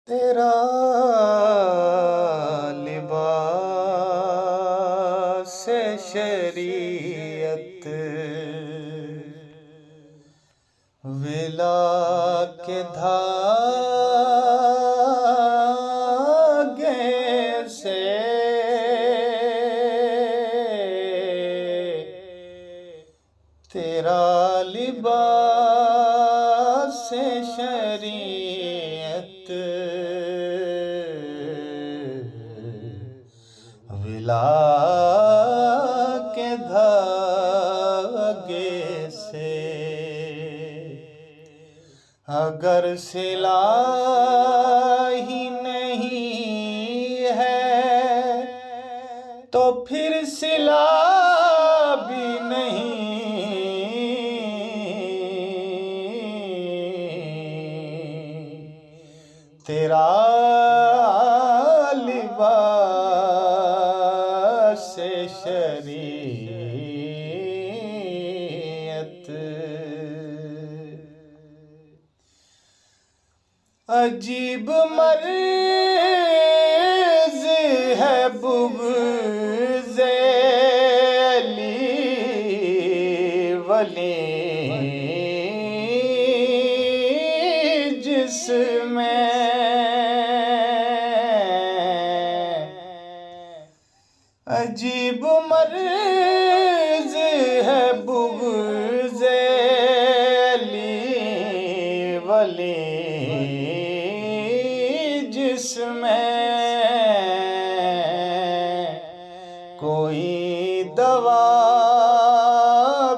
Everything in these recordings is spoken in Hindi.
तेरा लिबास शरीयत विला के धागे से तेरा लिबास शरीयत विला के धागे से अगर सिला ही नहीं है तो फिर सिला भी नहीं। तेरा लिबास शरीयत अजीब मर्ज़ है बुग़्ज़े अली वली जिसमें अजीब मर्ज़ है बुग़्ज़े अली वली जिसमें कोई दवा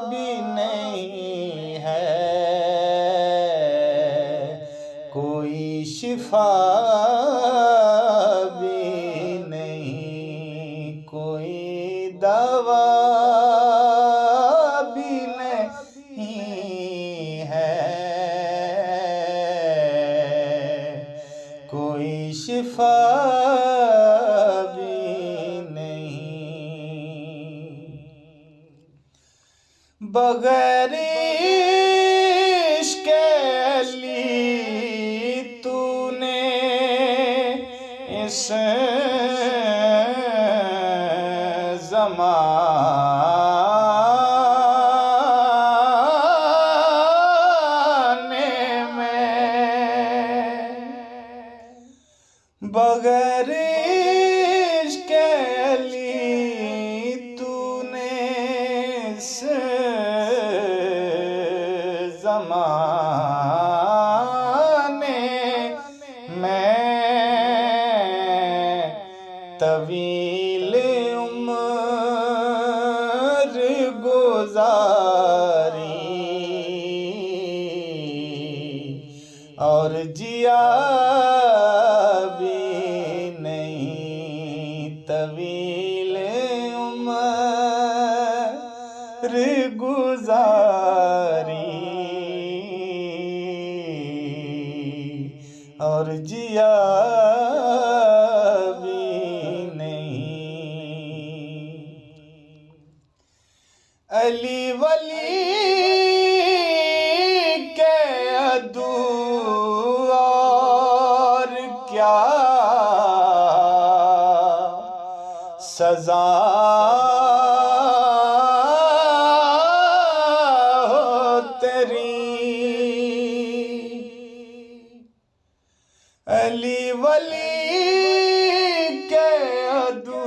भी नहीं है, कोई शिफा भी नहीं, कोई दवा भी नहीं है, कोई शिफा भी नहीं। बगैर इश्क़ अली तूने इस ज़माने में बगैर इश्क़ अली तूने इस ज़माने में तवील उम्र गुज़ारी और जिया भी नहीं, तवील उम्र गुज़ारी और जिया भी नहीं। अली वली के अदू और क्या सज़ा हो तेरी। अली वली के अदू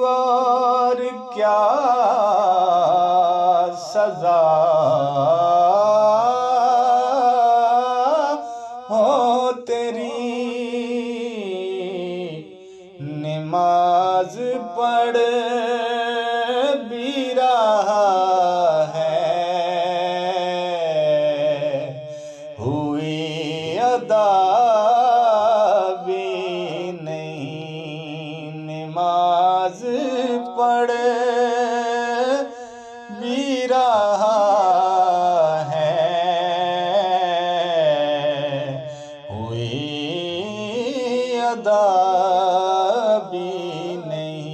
और क्या सज़ा हो तेरी। नमाज पढ़ भी रहा है, हुई अदा भी नहीं। नमाज पढ़ भी रहा है, हुई अदा भी नहीं।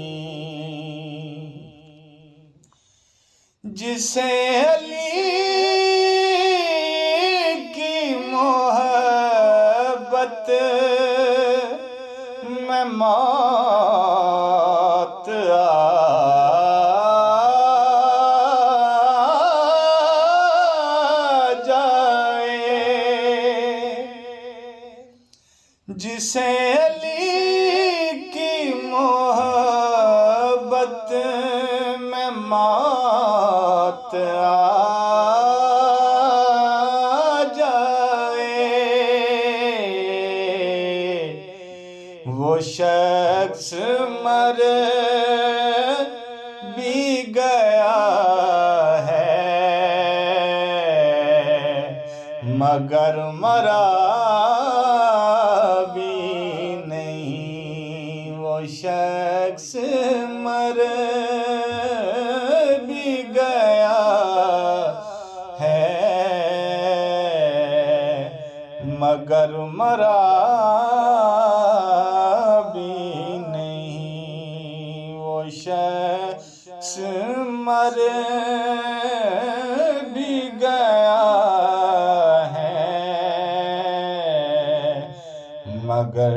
जिसे अली की मोहब्बत में मौत आ जाए। जिसे अली की मोहब्बत में मौत आ वो शख्स मर भी गया है मगर मरा भी नहीं। वो शख्स मर भी गया है मगर मरा शख्स मर भी गया है मगर